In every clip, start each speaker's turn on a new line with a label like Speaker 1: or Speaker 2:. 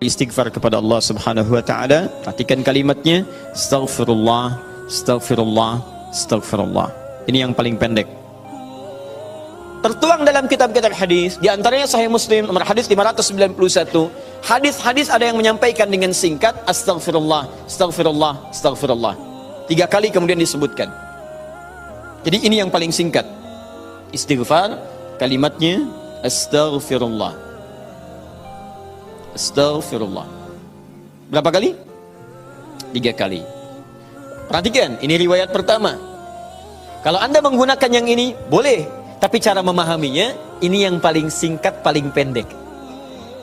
Speaker 1: istighfar kepada Allah Subhanahu wa taala. Perhatikan kalimatnya, astaghfirullah, astaghfirullah, astaghfirullah. Ini yang paling pendek. Tertuang dalam kitab-kitab hadis, di antaranya Sahih Muslim nomor hadis 591. Hadis-hadis ada yang menyampaikan dengan singkat astaghfirullah, astaghfirullah, astaghfirullah. 3 kali kemudian disebutkan. Jadi ini yang paling singkat. Istighfar kalimatnya astaghfirullah. Astaghfirullah. Berapa kali? 3 kali. Perhatikan, ini riwayat pertama. Kalau Anda menggunakan yang ini, boleh. Tapi cara memahaminya, ini yang paling singkat, paling pendek.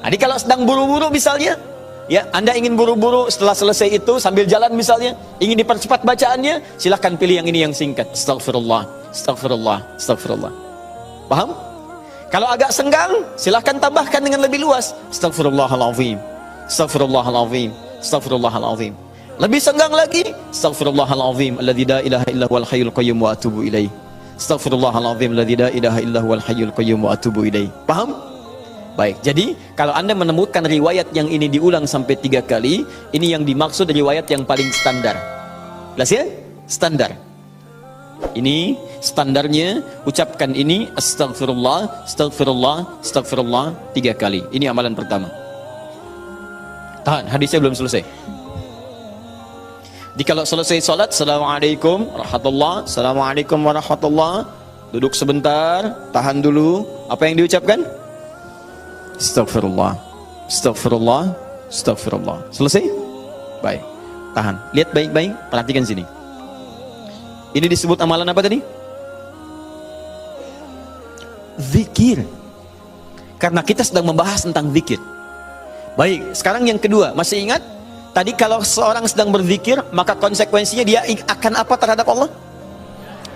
Speaker 1: Jadi kalau sedang buru-buru misalnya, ya Anda ingin buru-buru setelah selesai itu, sambil jalan misalnya, ingin dipercepat bacaannya, silahkan pilih yang ini yang singkat. Astaghfirullah, astaghfirullah, astaghfirullah. Paham? Kalau agak senggang, silahkan tambahkan dengan lebih luas. Astaghfirullahaladzim, astaghfirullahaladzim, astaghfirullahaladzim. Lebih senggang lagi, astaghfirullahaladzim, alladzi la ilaha illa huwal hayyul qayyum wa atubu ilaih. Astaghfirullahaladzim, alladzi la ilaha illa huwal hayyul qayyum wa atubu ilaih. Paham? Baik, jadi kalau Anda menemukan riwayat yang ini diulang sampai 3 kali, ini yang dimaksud riwayat yang paling standar. Jelas ya? Standar. Ini standarnya, ucapkan ini astaghfirullah, astaghfirullah, astaghfirullah 3 kali. Ini amalan pertama. Tahan, hadisnya belum selesai. Jadi kalau selesai salat, assalamualaikum warahmatullah, assalamualaikum warahmatullah, duduk sebentar, tahan dulu. Apa yang diucapkan? Astaghfirullah, astaghfirullah, astaghfirullah. Selesai? Baik, tahan. Lihat baik-baik, perhatikan sini. Ini disebut amalan apa tadi? Zikir. Karena kita sedang membahas tentang zikir. Baik, sekarang yang kedua, masih ingat? Tadi kalau seorang sedang berzikir, maka konsekuensinya dia akan apa terhadap Allah?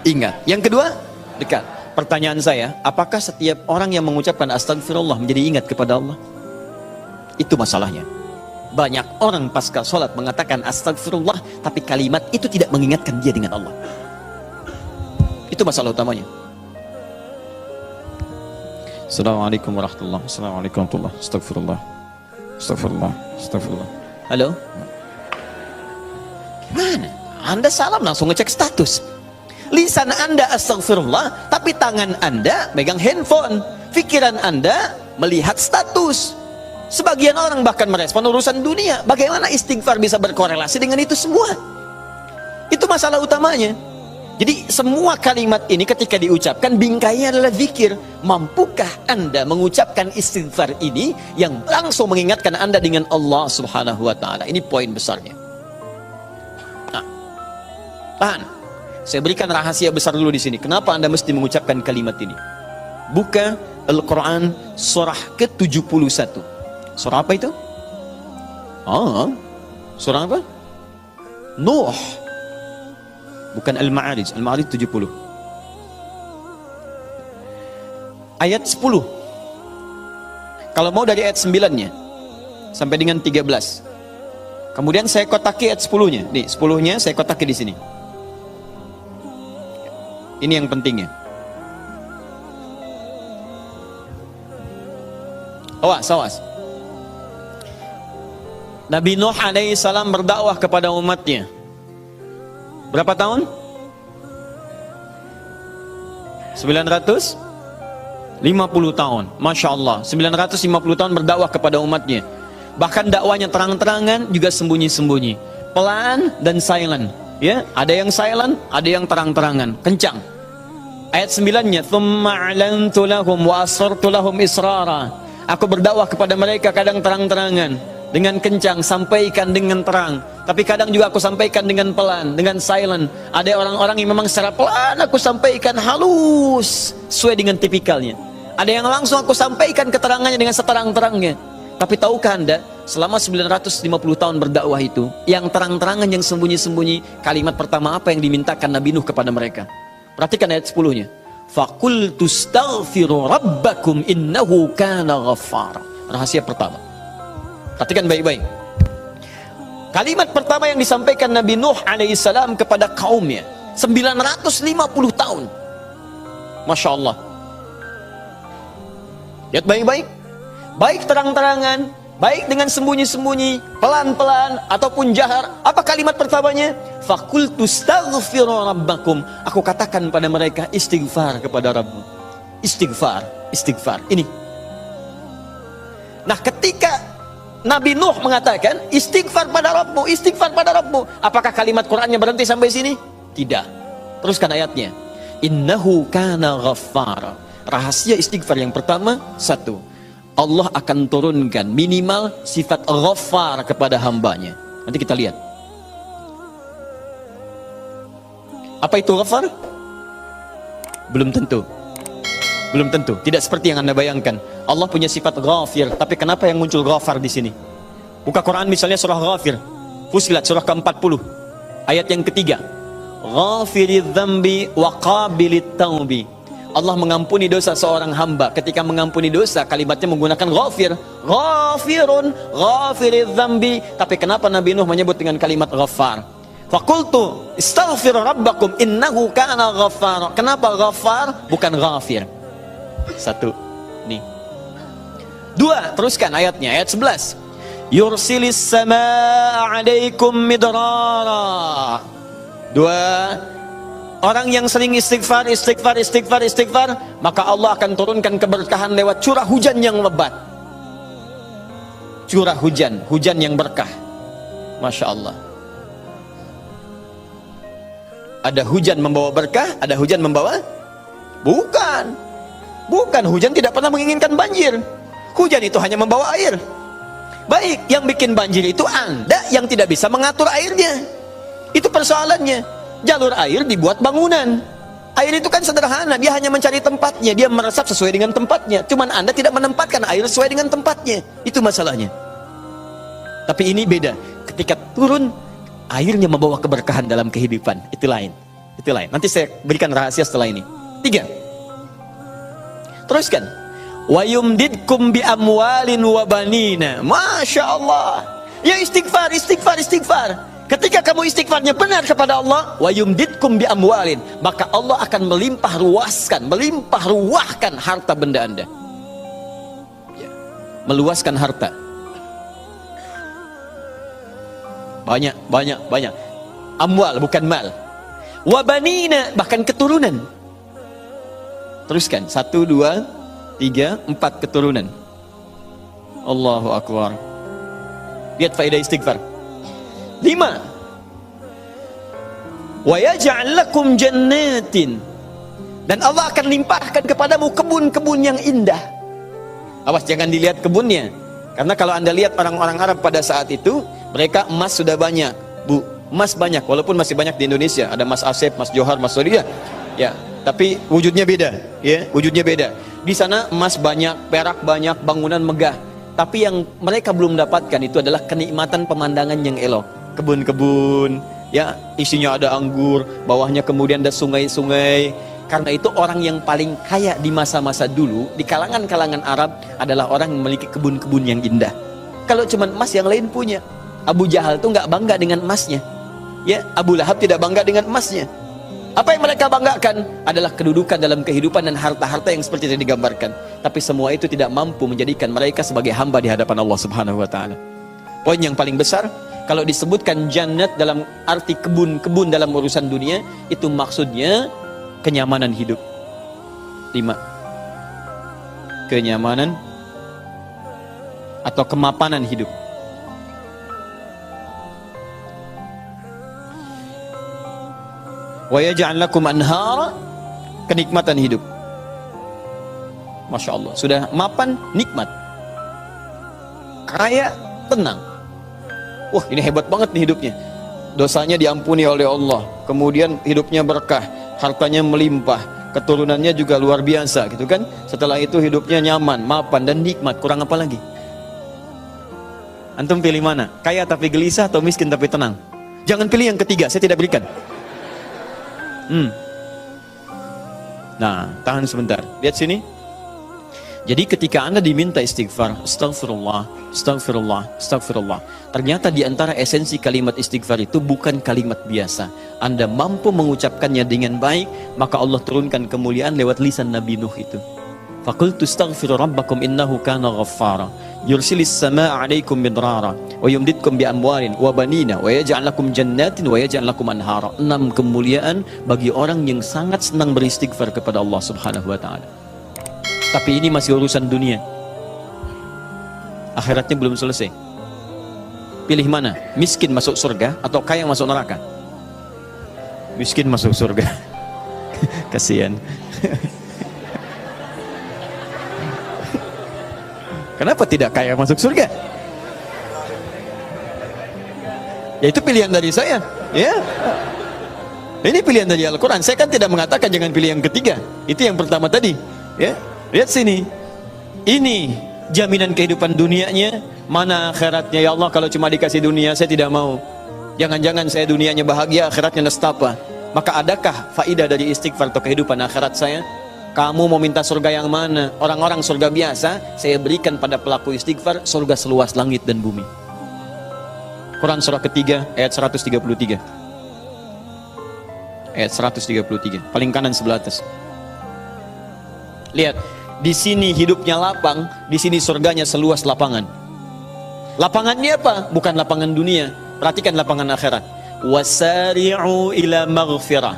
Speaker 1: Ingat. Yang kedua, dekat. Pertanyaan saya, apakah setiap orang yang mengucapkan astagfirullah menjadi ingat kepada Allah? Itu masalahnya. Banyak orang pasca sholat mengatakan astagfirullah, tapi kalimat itu tidak mengingatkan dia dengan Allah. Itu masalah utamanya. Assalamualaikum warahmatullahi wabarakatuh. Assalamualaikum warahmatullahi wabarakatuh. Astagfirullah, astagfirullah, astagfirullah. Halo? Gimana? Anda salam langsung ngecek status. Lisan Anda astagfirullah, tapi tangan Anda megang handphone. Pikiran Anda melihat status. Sebagian orang bahkan merespon urusan dunia. Bagaimana istighfar bisa berkorelasi dengan itu semua? Itu masalah utamanya. Jadi semua kalimat ini ketika diucapkan, bingkainya adalah zikir. Mampukah Anda mengucapkan istighfar ini yang langsung mengingatkan Anda dengan Allah Subhanahu wa ta'ala? Ini poin besarnya. Nah, tahan. Saya berikan rahasia besar dulu di sini. Kenapa Anda mesti mengucapkan kalimat ini? Buka Al-Quran surah ke-71. Surah apa itu? Surah apa? Nuh. Bukan Al-Ma'arij. Al-Ma'arij 70. Ayat 10. Kalau mau dari ayat 9-nya sampai dengan 13. Kemudian saya kotaki ayat 10-nya. Nih, 10-nya saya kotaki di sini. Ini yang pentingnya. Awas, awas. Nabi Nuh alaihissalam berdakwah kepada umatnya. Berapa tahun? 950 tahun. Masya Allah, 950 tahun berdakwah kepada umatnya. Bahkan dakwanya terang-terangan, juga sembunyi-sembunyi, pelan dan silent. Ya, ada yang silent, ada yang terang-terangan, kencang. Ayat 9-nya, "Tsumma 'alantu lahum wa asrartu lahum israra." Aku berdakwah kepada mereka kadang terang-terangan, dengan kencang, sampaikan dengan terang. Tapi kadang juga aku sampaikan dengan pelan, dengan silent. Ada orang-orang yang memang secara pelan aku sampaikan halus, sesuai dengan tipikalnya. Ada yang langsung aku sampaikan keterangannya dengan seterang-terangnya. Tapi tahukah Anda, selama 950 tahun berdakwah itu, yang terang-terangan, yang sembunyi-sembunyi, kalimat pertama apa yang dimintakan Nabi Nuh kepada mereka? Perhatikan ayat 10-nya. "Faqultu astaghfiru rabbakum innahu kana ghaffara." Rahasia pertama. Perhatikan baik-baik. Kalimat pertama yang disampaikan Nabi Nuh alaihissalam kepada kaumnya, 950 tahun. Masya Allah. Lihat baik-baik. Baik terang-terangan, baik dengan sembunyi-sembunyi, pelan-pelan ataupun jahar. Apa kalimat pertamanya? Faqultu astaghfiru rabbakum. Aku katakan pada mereka, istighfar kepada Rabbmu. Istighfar, istighfar. Ini. Nah, ketika Nabi Nuh mengatakan istighfar pada Rabbmu, istighfar pada Rabbmu, apakah kalimat Qur'annya berhenti sampai sini? Tidak. Teruskan ayatnya. Innahu kana ghaffara. Rahasia istighfar yang pertama, satu, Allah akan turunkan minimal sifat ghaffar kepada hambanya. Nanti kita lihat. Apa itu ghaffar? Belum tentu. Belum tentu. Tidak seperti yang Anda bayangkan. Allah punya sifat ghafir, tapi kenapa yang muncul ghaffar di sini? Buka Quran misalnya surah Ghafir. Fussilat surah ke-40. Ayat yang ketiga. Ghafiridz dzambi wa qabilit taubi. Allah mengampuni dosa seorang hamba. Ketika mengampuni dosa, kalimatnya menggunakan ghafir. Ghafirun, ghafiridz dzambi. Tapi kenapa Nabi Nuh menyebut dengan kalimat ghaffar? Faqultu istaghfir rabbakum innahu kana ghaffar. Kenapa ghaffar bukan ghafir? Satu. Nih. Dua, teruskan ayatnya, ayat 11. Yursilis samaa 'alaikum midrara. Dua, orang yang sering istighfar, maka Allah akan turunkan keberkahan lewat curah hujan yang lebat. Curah hujan, hujan yang berkah. Masya Allah. Ada hujan membawa berkah, ada hujan membawa? Bukan. Bukan, hujan tidak pernah menginginkan banjir. Hujan itu hanya membawa air. Baik, yang bikin banjir itu Anda yang tidak bisa mengatur airnya. Itu persoalannya. Jalur air dibuat bangunan. Air itu kan sederhana, dia hanya mencari tempatnya, dia meresap sesuai dengan tempatnya. Cuman Anda tidak menempatkan air sesuai dengan tempatnya. Itu masalahnya. Tapi ini beda. Ketika turun, airnya membawa keberkahan dalam kehidupan. Itu lain. Itu lain. Nanti saya berikan rahasia setelah ini. 3. Teruskan. Wa yumdidkum bi amwalin wa banina. Masya Allah. Ya istighfar, istighfar, istighfar. Ketika kamu istighfarnya benar kepada Allah, wa yumdidkum bi amwalin, maka Allah akan melimpah ruahkan harta benda Anda. Ya. Meluaskan harta. Banyak. Amwal bukan mal. Wa banina, bahkan keturunan. Teruskan. 1, 2, 3, 4 keturunan. Allahu Akbar. Lihat faedah istighfar. 5. Wa yaj'al lakum jannatin. Dan Allah akan limpahkan kepadamu kebun-kebun yang indah. Awas jangan dilihat kebunnya. Karena kalau Anda lihat orang-orang Arab pada saat itu, mereka emas sudah banyak, Bu. Emas banyak, walaupun masih banyak di Indonesia. Ada Mas Asep, Mas Johar, Mas Sodia. Ya, tapi wujudnya beda, ya, wujudnya beda. Di sana emas banyak, perak banyak, bangunan megah. Tapi yang mereka belum dapatkan itu adalah kenikmatan pemandangan yang elok. Kebun-kebun, ya, isinya ada anggur, bawahnya kemudian ada sungai-sungai. Karena itu orang yang paling kaya di masa-masa dulu di kalangan-kalangan Arab adalah orang yang memiliki kebun-kebun yang indah. Kalau cuma emas, yang lain punya. Abu Jahal tuh nggak bangga dengan emasnya, ya. Abu Lahab tidak bangga dengan emasnya. Apa yang mereka banggakan adalah kedudukan dalam kehidupan dan harta-harta yang seperti yang digambarkan. Tapi semua itu tidak mampu menjadikan mereka sebagai hamba di hadapan Allah Subhanahu wa taala. Poin yang paling besar, kalau disebutkan jannat dalam arti kebun-kebun dalam urusan dunia, itu maksudnya kenyamanan hidup. 5. Kenyamanan atau kemapanan hidup. Wa yaj'al lakum anhara, kenikmatan hidup. Masya Allah, sudah mapan, nikmat, kaya, tenang. Wah, ini hebat banget nih hidupnya. Dosanya diampuni oleh Allah, kemudian hidupnya berkah, hartanya melimpah, keturunannya juga luar biasa, gitu kan. Setelah itu hidupnya nyaman, mapan, dan nikmat. Kurang apa lagi? Antum pilih mana? Kaya tapi gelisah atau miskin tapi tenang? Jangan pilih yang ketiga, saya tidak berikan. Nah, tahan sebentar. Lihat sini. Jadi ketika Anda diminta istighfar, astagfirullah, astagfirullah, astagfirullah, ternyata di antara esensi kalimat istighfar itu bukan kalimat biasa. Anda mampu mengucapkannya dengan baik, maka Allah turunkan kemuliaan lewat lisan Nabi Nuh itu. Faqultu astaghfiru rabbakum innahu kana ghaffara. yursilis samaa 'alaikum midrara wa yumditkum bi amwalin wa banina wa yaj'al lakum jannatin wa yaj'al lakum anhara. 6 kemuliaan bagi orang yang sangat senang beristighfar kepada Allah Subhanahu wa taala. Tapi ini masih urusan dunia. Akhiratnya belum selesai. Pilih mana? Miskin masuk surga atau kaya masuk neraka? Miskin masuk surga. Kasihan. Kenapa tidak kaya masuk surga? Ya itu pilihan dari saya, ya. Ini pilihan dari Al-Quran. Saya kan tidak mengatakan jangan pilih yang ketiga. Itu yang pertama tadi, ya. Lihat sini. Ini jaminan kehidupan dunianya, mana akhiratnya. Ya Allah, kalau cuma dikasih dunia saya tidak mau. Jangan-jangan saya dunianya bahagia, akhiratnya nestapa. Maka adakah faidah dari istighfar atau kehidupan akhirat saya? Kamu mau minta surga yang mana? Orang-orang surga biasa, saya berikan pada pelaku istighfar surga seluas langit dan bumi. Quran surah ketiga ayat 133. Ayat 133, paling kanan sebelah atas. Lihat, di sini hidupnya lapang, di sini surganya seluas lapangan. Lapangannya apa? Bukan lapangan dunia. Perhatikan lapangan akhirat. Wasari'u ila maghfirah.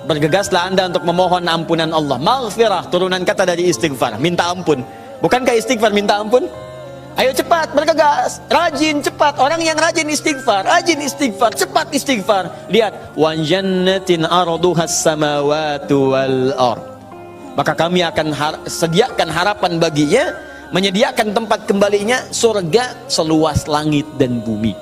Speaker 1: Bergegaslah anda untuk memohon ampunan Allah. Maghfirah, turunan kata dari istighfar, minta ampun. Bukankah istighfar minta ampun? Ayo cepat, bergegas, rajin, cepat. Orang yang rajin istighfar, cepat istighfar. Lihat, wa jannatin arduhas samawati wal ard. Maka kami akan sediakan harapan baginya, menyediakan tempat kembalinya surga seluas langit dan bumi.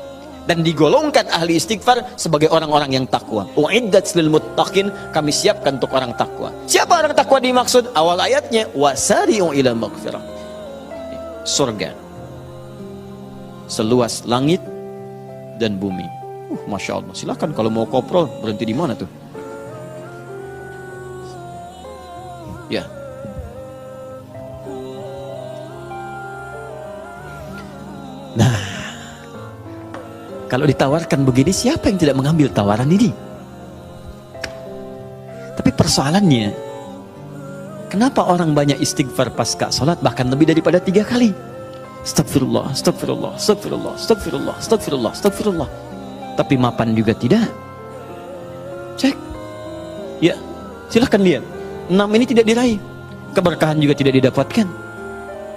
Speaker 1: Dan digolongkan ahli istighfar sebagai orang-orang yang takwa. Uiddat lil muttaqin, kami siapkan untuk orang takwa. Siapa orang takwa dimaksud? Awal ayatnya wasari'u ila maghfirah. Surga seluas langit dan bumi. Masya Allah. Silakan kalau mau koprol, berhenti di mana tuh? Ya. Nah, kalau ditawarkan begini, siapa yang tidak mengambil tawaran ini? Tapi persoalannya, kenapa orang banyak istighfar pasca sholat bahkan lebih daripada 3 kali? Astagfirullah, astagfirullah, astagfirullah, astagfirullah, astagfirullah, astagfirullah. Tapi mapan juga tidak. Cek. Ya, silahkan lihat. 6 ini tidak diraih. Keberkahan juga tidak didapatkan.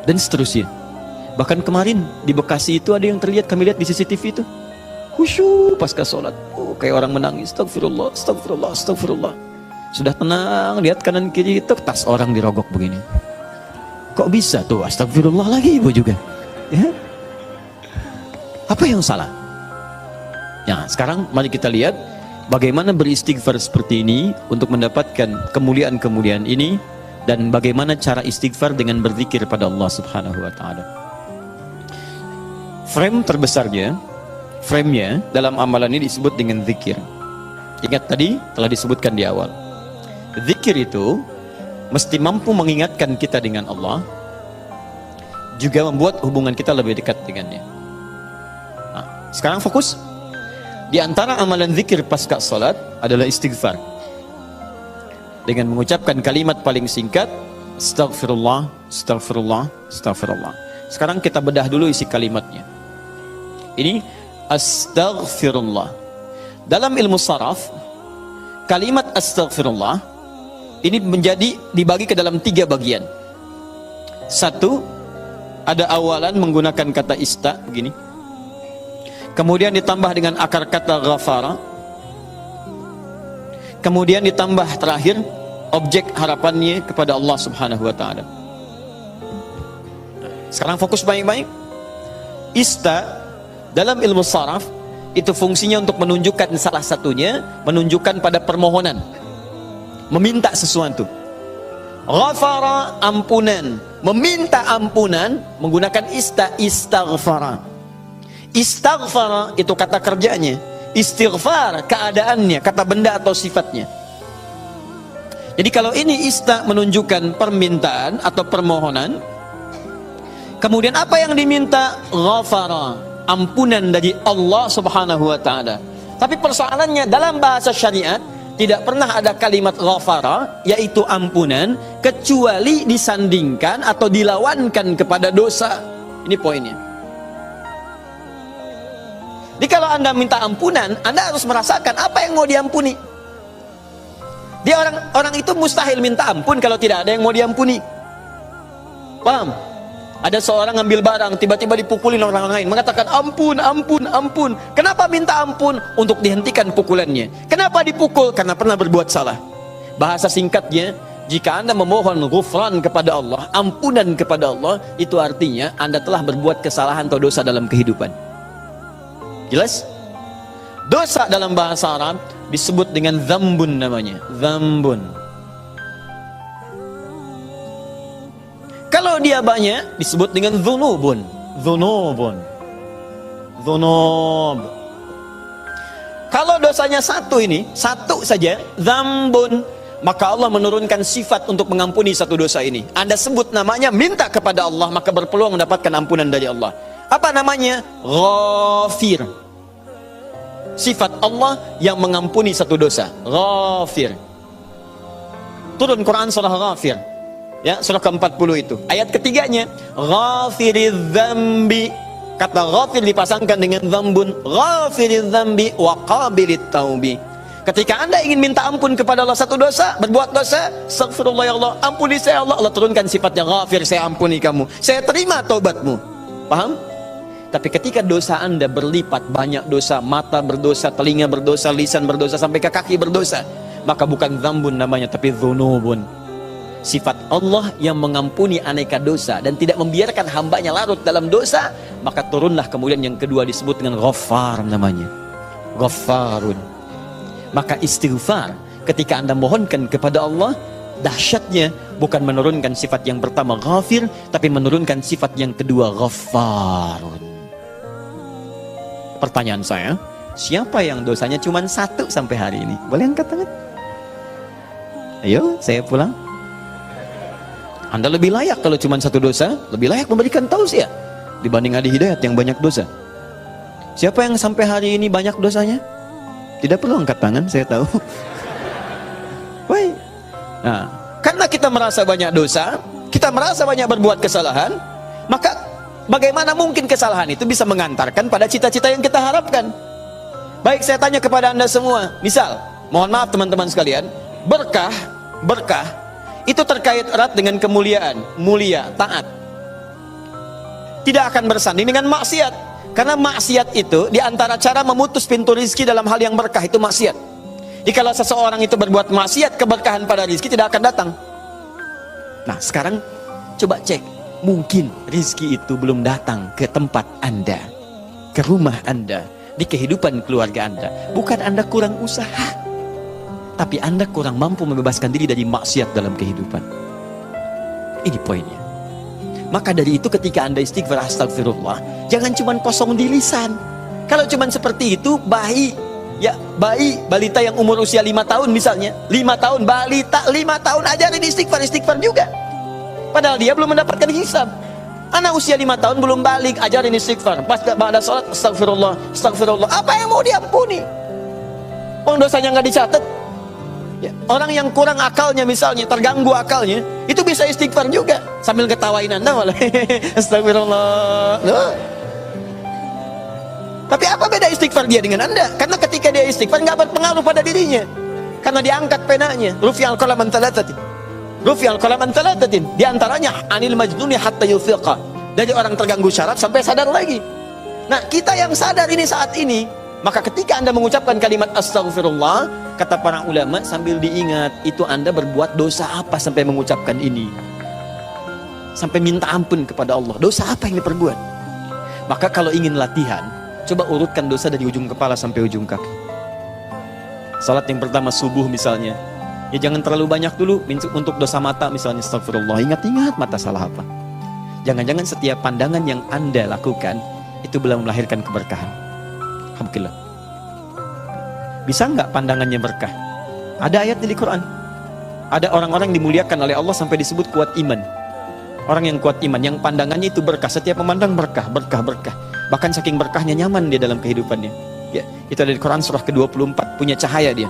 Speaker 1: Dan seterusnya. Bahkan kemarin di Bekasi itu ada yang terlihat, kami lihat di CCTV itu. Khusyuk pasca sholat, kayak orang menangis. Astagfirullah, astagfirullah, astagfirullah. Sudah tenang, lihat kanan kiri, tas orang dirogok begini. Kok bisa tuh astagfirullah lagi ibu juga? Ya? Apa yang salah? Ya, sekarang mari kita lihat bagaimana beristighfar seperti ini untuk mendapatkan kemuliaan-kemuliaan ini, dan bagaimana cara istighfar dengan berzikir pada Allah Subhanahu wa taala. Frame terbesarnya, frame-nya dalam amalan ini disebut dengan zikir. Ingat tadi telah disebutkan di awal. Zikir itu mesti mampu mengingatkan kita dengan Allah, juga membuat hubungan kita lebih dekat dengannya. Nah, sekarang fokus. Di antara amalan zikir pasca salat adalah istighfar. Dengan mengucapkan kalimat paling singkat, astagfirullah, astagfirullah, astagfirullah. Sekarang kita bedah dulu isi kalimatnya. Ini astaghfirullah. Dalam ilmu saraf, kalimat astaghfirullah ini dibagi ke dalam 3 bagian. 1, ada awalan menggunakan kata ista begini. Kemudian ditambah dengan akar kata ghafara. Kemudian ditambah terakhir objek harapannya kepada Allah Subhanahu wa taala. Sekarang fokus baik-baik. Ista dalam ilmu saraf itu fungsinya untuk menunjukkan salah satunya, menunjukkan pada permohonan, meminta sesuatu. Ghafara, ampunan, meminta ampunan menggunakan istaghfara. Istaghfara itu kata kerjanya, istighfar keadaannya, kata benda atau sifatnya. Jadi kalau ini menunjukkan permintaan atau permohonan, kemudian apa yang diminta? Ghafara, ampunan dari Allah Subhanahu wa taala. Tapi persoalannya dalam bahasa syariat tidak pernah ada kalimat ghafara, yaitu ampunan, kecuali disandingkan atau dilawankan kepada dosa. Ini poinnya. Jadi kalau Anda minta ampunan, Anda harus merasakan apa yang mau diampuni. Dia orang itu mustahil minta ampun kalau tidak ada yang mau diampuni. Paham? Ada seorang ngambil barang, tiba-tiba dipukulin orang lain, mengatakan ampun, ampun, ampun. Kenapa minta ampun? Untuk dihentikan pukulannya. Kenapa dipukul? Karena pernah berbuat salah. Bahasa singkatnya, jika Anda memohon ghufran kepada Allah, ampunan kepada Allah, itu artinya Anda telah berbuat kesalahan atau dosa dalam kehidupan. Jelas? Dosa dalam bahasa Arab disebut dengan dzambun namanya. Dzambun. Kalau dia banyak disebut dengan dzunubun. Dzunubun. Dzunub. Kalau dosanya satu ini, satu saja, dzambun, maka Allah menurunkan sifat untuk mengampuni satu dosa ini. Anda sebut namanya, minta kepada Allah, maka berpeluang mendapatkan ampunan dari Allah. Apa namanya? Ghafir. Sifat Allah yang mengampuni satu dosa. Ghafir. Turun Quran surah Ghafir, ya, surah ke-40 itu. Ayat ketiganya, Ghafiridz dzambi. Kata ghafir dipasangkan dengan dzambun. Ghafiridz dzambi wa qabilit taubi. Ketika Anda ingin minta ampun kepada Allah satu dosa, berbuat dosa, astaghfirullah ya Allah, ampuni saya Allah. Allah turunkan sifatnya ghafir, saya ampuni kamu, saya terima taubatmu. Paham? Tapi ketika dosa Anda berlipat, banyak dosa, mata berdosa, telinga berdosa, lisan berdosa, sampai ke kaki berdosa, maka bukan dzambun namanya, tapi dzunubun. Sifat Allah yang mengampuni aneka dosa dan tidak membiarkan hambanya larut dalam dosa, maka turunlah kemudian yang kedua disebut dengan Ghaffar namanya. Ghaffarun. Maka istighfar ketika Anda mohonkan kepada Allah, dahsyatnya bukan menurunkan sifat yang pertama ghafir, tapi menurunkan sifat yang kedua Ghaffarun. Pertanyaan saya, siapa yang dosanya cuma satu sampai hari ini? Boleh angkat tangan? Ayo, saya pulang. Anda lebih layak kalau cuma satu dosa, lebih layak memberikan tausiah dibanding Adi Hidayat yang banyak dosa. Siapa yang sampai hari ini banyak dosanya? Tidak perlu angkat tangan, saya tahu. Baik. Nah, karena kita merasa banyak dosa, kita merasa banyak berbuat kesalahan, maka bagaimana mungkin kesalahan itu bisa mengantarkan pada cita-cita yang kita harapkan? Baik, saya tanya kepada Anda semua. Misal, mohon maaf teman-teman sekalian, berkah itu terkait erat dengan kemuliaan, mulia, taat. Tidak akan bersanding dengan maksiat. Karena maksiat itu diantara cara memutus pintu rizki dalam hal yang berkah itu maksiat. Jadi kalau seseorang itu berbuat maksiat, keberkahan pada rizki tidak akan datang. Nah sekarang coba cek, mungkin rizki itu belum datang ke tempat Anda, ke rumah Anda, di kehidupan keluarga Anda. Bukan Anda kurang usaha, tapi Anda kurang mampu membebaskan diri dari maksiat dalam kehidupan. Ini poinnya. Maka dari itu ketika Anda istighfar astagfirullah, jangan cuma kosong di lisan. Kalau cuma seperti itu, bayi, balita yang umur usia 5 tahun misalnya, 5 tahun, balita 5 tahun ajarin istighfar juga. Padahal dia belum mendapatkan hisab. Anak usia 5 tahun belum balik, ajarin istighfar. Pas pada sholat, astagfirullah, astagfirullah. Apa yang mau diampuni? Orang dosanya nggak dicatat. Ya, orang yang kurang akalnya misalnya, terganggu akalnya, itu bisa istighfar juga sambil ketawain Anda malah. Astagfirullah. Loh. Tapi apa beda istighfar dia dengan Anda? Karena ketika dia istighfar nggak berpengaruh pada dirinya, karena diangkat penanya. Rufi'al qalam an thalathatin. Rufi'al qalam an thalathatin. Di antaranya anil majnuni hatta yufiqa. Dari orang terganggu syaraf sampai sadar lagi. Nah, kita yang sadar ini saat ini, maka ketika Anda mengucapkan kalimat astagfirullah, kata para ulama, sambil diingat, itu Anda berbuat dosa apa sampai mengucapkan ini? Sampai minta ampun kepada Allah. Dosa apa yang diperbuat? Maka kalau ingin latihan, coba urutkan dosa dari ujung kepala sampai ujung kaki. Salat yang pertama subuh misalnya, ya jangan terlalu banyak dulu. Untuk dosa mata misalnya, astagfirullah, ingat-ingat mata salah apa. Jangan-jangan setiap pandangan yang Anda lakukan itu belum melahirkan keberkahan. Alhamdulillah. Bisa nggak pandangannya berkah? Ada ayat di Quran. Ada orang-orang yang dimuliakan oleh Allah sampai disebut kuat iman. Orang yang kuat iman, yang pandangannya itu berkah, setiap memandang berkah. Bahkan saking berkahnya nyaman dia dalam kehidupannya. Ya, itu ada di Quran surah ke-24, punya cahaya dia.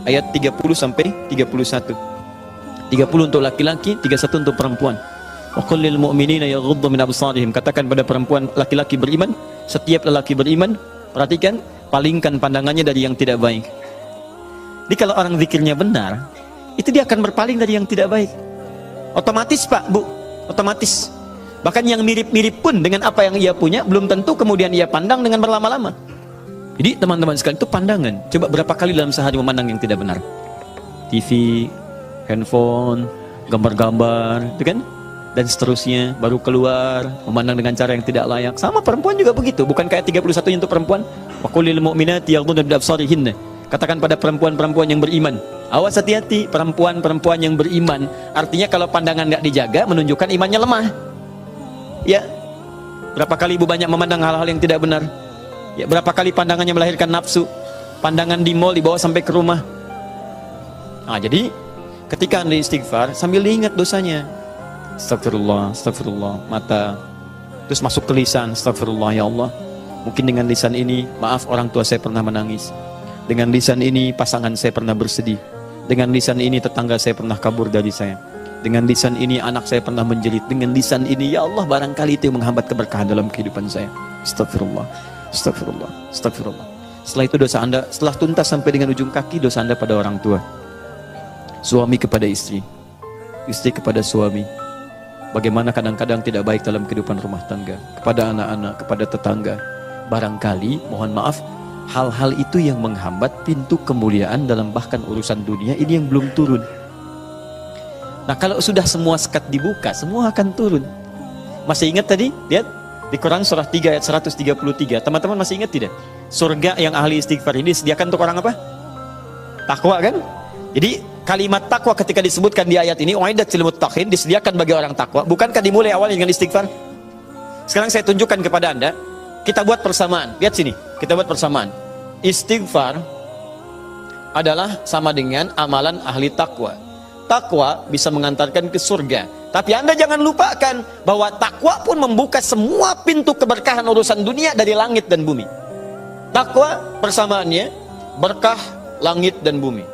Speaker 1: Ayat 30 sampai 31. 30 untuk laki-laki, 31 untuk perempuan. Wa qul lil mu'minina yaghuddu min absarihim. Katakan pada perempuan laki-laki beriman, setiap lelaki beriman, perhatikan, palingkan pandangannya dari yang tidak baik. Jadi kalau orang zikirnya benar, itu dia akan berpaling dari yang tidak baik. Otomatis Pak, Bu, otomatis. Bahkan yang mirip-mirip pun dengan apa yang ia punya, belum tentu kemudian ia pandang dengan berlama-lama. Jadi teman-teman sekalian, itu pandangan. Coba berapa kali dalam sehari memandang yang tidak benar? TV, handphone, gambar-gambar, itu kan? Dan seterusnya, baru keluar, memandang dengan cara yang tidak layak. Sama perempuan juga begitu, bukan kayak 31 untuk perempuan. Wa qul lil mu'minati yaghdudna min absarihinna. Katakan pada perempuan-perempuan yang beriman, awas hati-hati, perempuan-perempuan yang beriman. Artinya kalau pandangan nggak dijaga, menunjukkan imannya lemah. Ya, berapa kali ibu banyak memandang hal-hal yang tidak benar? Ya, berapa kali pandangannya melahirkan nafsu? Pandangan di mall dibawa sampai ke rumah. Nah, jadi ketika Anda istighfar, sambil diingat dosanya. Astagfirullah, astagfirullah, mata. Terus masuk ke lisan, astagfirullah ya Allah. Mungkin dengan lisan ini, maaf orang tua saya pernah menangis. Dengan lisan ini pasangan saya pernah bersedih. Dengan lisan ini tetangga saya pernah kabur dari saya. Dengan lisan ini anak saya pernah menjerit. Dengan lisan ini ya Allah barangkali itu yang menghambat keberkahan dalam kehidupan saya. Astagfirullah, astagfirullah, astagfirullah. Setelah itu dosa Anda, setelah tuntas sampai dengan ujung kaki, dosa Anda pada orang tua, suami kepada istri, istri kepada suami. Bagaimana kadang-kadang tidak baik dalam kehidupan rumah tangga, kepada anak-anak, kepada tetangga. Barangkali, mohon maaf, hal-hal itu yang menghambat pintu kemuliaan dalam bahkan urusan dunia ini yang belum turun. Nah, kalau sudah semua sekat dibuka, semua akan turun. Masih ingat tadi? Lihat di Quran surah 3 ayat 133. Teman-teman masih ingat tidak? Surga yang ahli istighfar ini disediakan untuk orang apa? Takwa kan? Jadi kalimat takwa ketika disebutkan di ayat ini, uiddat lil muttaqin, disediakan bagi orang takwa. Bukankah dimulai awalnya dengan istighfar? Sekarang saya tunjukkan kepada Anda, kita buat persamaan. Lihat sini, kita buat persamaan. Istighfar adalah sama dengan amalan ahli takwa. Takwa bisa mengantarkan ke surga. Tapi Anda jangan lupakan bahwa takwa pun membuka semua pintu keberkahan urusan dunia dari langit dan bumi. Takwa persamaannya berkah langit dan bumi.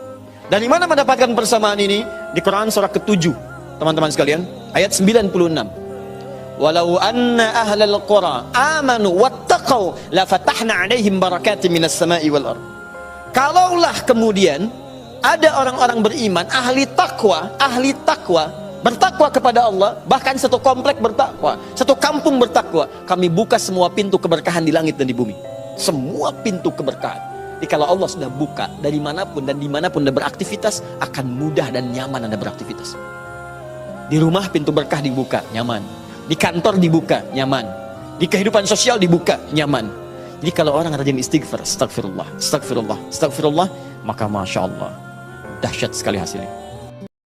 Speaker 1: Dari mana mendapatkan persamaan ini? Di Quran surah ke-7, teman-teman sekalian, ayat 96. Walau anna ahlal qura amanu wattaqau la fatahna 'alaihim barakatin minas sama'i wal ardh. Kalaulah kemudian ada orang-orang beriman, ahli takwa, bertakwa kepada Allah, bahkan satu komplek bertakwa, satu kampung bertakwa, kami buka semua pintu keberkahan di langit dan di bumi. Semua pintu keberkahan. Jadi kalau Allah sudah buka dari manapun dan dimanapun Anda beraktivitas, akan mudah dan nyaman Anda beraktivitas. Di rumah pintu berkah dibuka, nyaman. Di kantor dibuka, nyaman. Di kehidupan sosial dibuka, nyaman. Jadi kalau orang rajin istighfar, astagfirullah, astagfirullah, astagfirullah, maka Masya Allah, dahsyat sekali hasilnya.